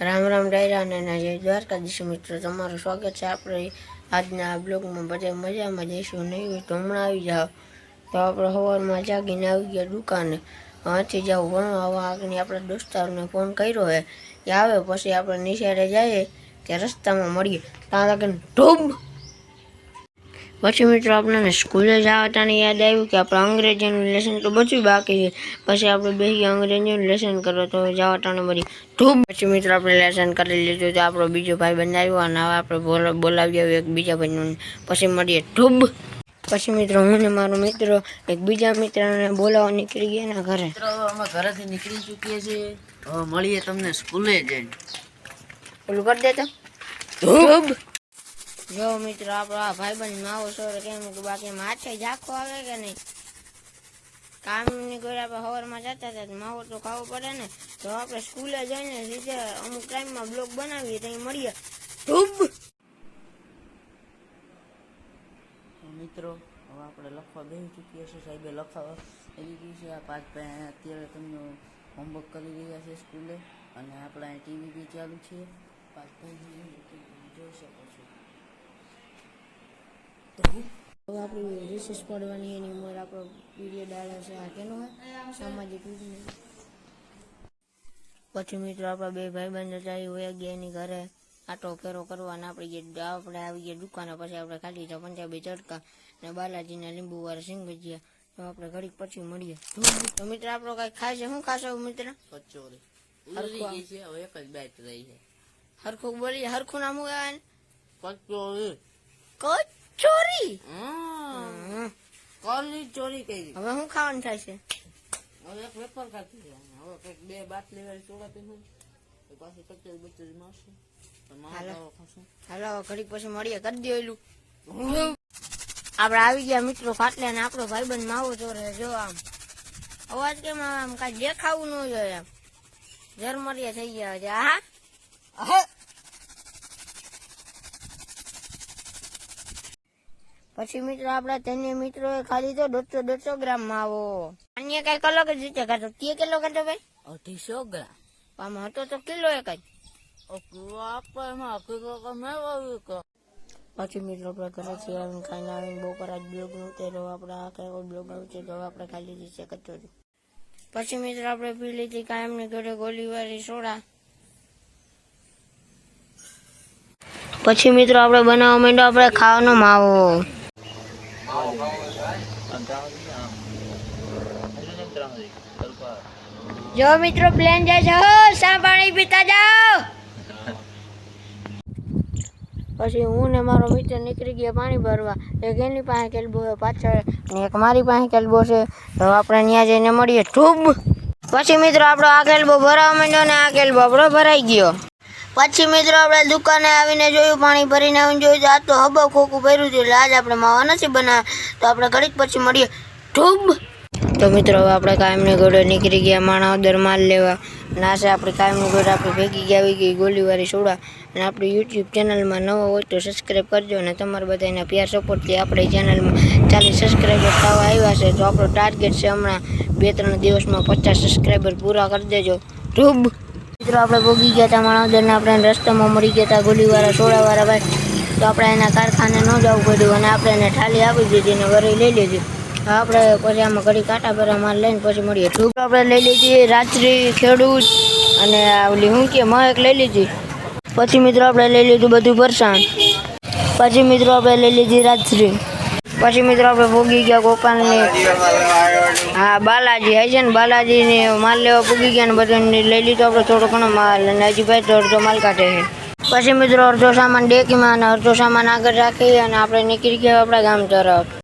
રામ રામ ડાયરા અને જય દ્વારકાધીશ મિત્રો, તમારું સ્વાગત છે આપણે આજના બ્લોગમાં. બધા મજામાં જઈશું નહીં હોય તો હમણાં આવી જાઓ. તો આપણે સવારમાં જાગીને આવી ગયા દુકાને, અહીંથી જાઉં ભણવા. હવે આગળ આપણે દોસ્તારને ફોન કર્યો હે કે આવે, પછી આપણે નિશાળે જઈએ ત્યાં રસ્તામાં મળીએ. ત્યાં લગીને ઢૂબ. પછી મિત્રો આપણને સ્કૂલે જવાતાની યાદ આવ્યું કે આપણે અંગ્રેજીનું લેસન તો બધું બાકી છે. પછી આપણે બેસી અંગ્રેજીનું લેસન કરવા, તો જવાતાને બધી ખૂબ. પછી મિત્રો આપણે લેસન કરી લીધું, તો આપણો બીજો ભાઈ બંધ આવ્યો અને હવે આપણે બોલાવી આવ્યો એક બીજા ભાઈને. પછી મળીએ ઠૂબ. પછી મિત્રો હું ને મારો મિત્ર એક બીજા મિત્રને બોલાવવા નીકળી ગયા એના ઘરે. મિત્રો અમે ઘરેથી નીકળી ચૂકીએ છીએ, હવે મળીએ તમને સ્કૂલે જઈને. ઓલું કરી દેતો ઠૂબ. જો મિત્રો આપણો આ ભાઈબંધ માવો સોરે કેમ કે બાકી માથે ઝાંખો આવે કે નહીં. કામની કોઈ આપણે સવારમાં જતા હતા, માવો તો ખાવો પડે ને. તો આપણે સ્કૂલે જઈને સીધા અમુક ટાઈમમાં બ્લોગ બનાવીએ, ત્યાં મળીએ ઠૂબ. મિત્રો હવે આપણે લખવા બેસી ચૂકીએ છીએ, સાહેબે લખાવા લીધી છે. આ પાંચ ભાઈ અત્યારે તમને હોમવર્ક કરી રહ્યા છે સ્કૂલે, અને આપણે અહીં ટીવી બી ચાલુ છે. પાંચ ભાઈ જોઈ શકો છો. હવે આપણી રિસેસ પડવાની એની ઉંમર આપણો પીરિયડ આવે છે. આ કેનો હોય સામાજિક વિજ્ઞાન. પછી મિત્રો આપણા બે ભાઈબંધ હતા એ હોય ગયા એની ઘરે આટો ફેરો કરવાના. આપણે આવી ગયા દુકાને. પછી આપણે ખાલી તો પંજાબી તડકા અને બાલાજીના લીંબુવાળા સિંગ ભજીયા. તો આપણે ઘડીક પછી મળીએ. તો મિત્ર આપણો કઈ ખાય છે, શું ખાશો મિત્ર? કચોરી ઉલરી છે, હવે એક જ બાઈટ રહી છે. હરખું બોલીએ. હરખું નામ શું આવે? કચોરી. કચોરી. કોલની ચોરી કરી. હવે શું ખાવાનું થાય છે? હવે એક વેપાર ખાતી છે. હવે કઈક બે બાટલી વાળી સોડા પીવું, પાછી કચોરી બચોરી મારશું. હાલો ઘડીક પછી મળીએ. કરી દેલું આપડે આવી ગયા મિત્રો ફાટલે, ને આપણો ભાઈબંધ માવો ચોરે. જો આમ અવાજ કેમ આમ કઈ દેખાવું ન જોઈએ, આમ ઝરમરિયા થઈ ગયા છે. હા પછી મિત્રો આપડા તેને મિત્રો ખાલી તો 150 ગ્રામ માવો. અન્ય કઈક અલગ જ રીતે ખાતો. તે કેટલો ખાતો ભાઈ? 250 ગ્રામ. આમાં હતો તો કિલો એક જ. પછી મિત્રો આપણે ઘરેથી આવીને ખાઈને આવીને બપોર આજ બ્લોગ નું ઉતાર્યો. આપણે આ કઈ બ્લોગ આવશે તો આપણે ખાઈ લીધી છે કચોરી. પછી મિત્રો આપણે પી લીધી કાયમની ઘરે ગોલીવાળી સોડા. પછી મિત્રો આપણે બનાવવા માંડ્યો આપણે ખાવાનો માવો. જો મિત્રો પ્લેન જાય છે, સા પાણી પીતા જાઓ. પછી હું ને મારો મિત્ર નીકળી ગયા પાણી ભરવા. એક એની પાસે કેલ્બો પાછળ ને એક મારી પાસે કેલ્બો છે. તો આપણે ત્યાં જઈને મળીએ ઠૂબ. પછી મિત્રો આપણો આ કેલ્બો ભરાવા માંડ્યો ને આ કેલ્બો આપણો ભરાઈ ગયો. પછી મિત્રો આપણે દુકાને આવીને જોયું, પાણી ભરીને આવીને જોયું તો આ તો હબો ખોખું ભર્યું છે. એટલે આજ આપણે માવા નથી બનાવ્યા. તો આપણે ઘડીક પછી મળીએ ઠૂબ. તો મિત્રો હવે આપણે કાયમની ઘોડે નીકળી ગયા માણાવદર માલ લેવા. નાશે આપણી કાયમની ઘોડે આપણે ભેગી ગયા આવી ગઈ ગોલીવાળી સોડા. અને આપણી યુટ્યુબ ચેનલમાં નવો હોય તો સબસ્ક્રાઈબ કરજો. અને તમારા બધાના પ્યાર સપોર્ટથી આપણી ચેનલમાં 40 સબસ્ક્રાઈબર થવા આવ્યા છે. તો આપણો ટાર્ગેટ છે હમણાં 2-3 દિવસમાં 50 સબસ્ક્રાઈબર પૂરા કરી દેજો ઠૂબ. મિત્રો આપણે ભોગી ગયા હતા માણાવદરને. આપણે રસ્તામાં મળી ગયા હતા ગોલીવાળા સોડાવાળા ભાઈ. તો આપણે એના કારખાને ન જવું પડ્યું અને આપણે એને ઠાલી આપી દીધી ને વરી લઈ લીધી. આપણે પછી આમાં ઘડી કાંટા ભરા માલ લઈને પછી મળીએ ઠૂબ. આપણે લઈ લીધી રાજશ્રી, ખેડૂત અને ઓલી હું કે મહેક લઈ લીધી. પછી મિત્રો આપણે લઈ લીધું બધું ફરસાણ. પછી મિત્રો આપણે લઈ લીધી રાજશ્રી. પછી મિત્રો આપણે ભોગી ગયા ગોપાલની, હા બાલાજી hay છે ને, બાલાજીને માલ લેવા ભોગી ગયા ને બધું લઈ લીધો આપણે થોડો ઘણો માલ. અને હજી ભાઈ તો અડધો માલ કાઢે છે. પછી મિત્રો અડધો સામાન ડેકીમાં અને અડધો સામાન આગળ રાખી અને આપણે નીકળી ગયા આપણા ગામ તરફ.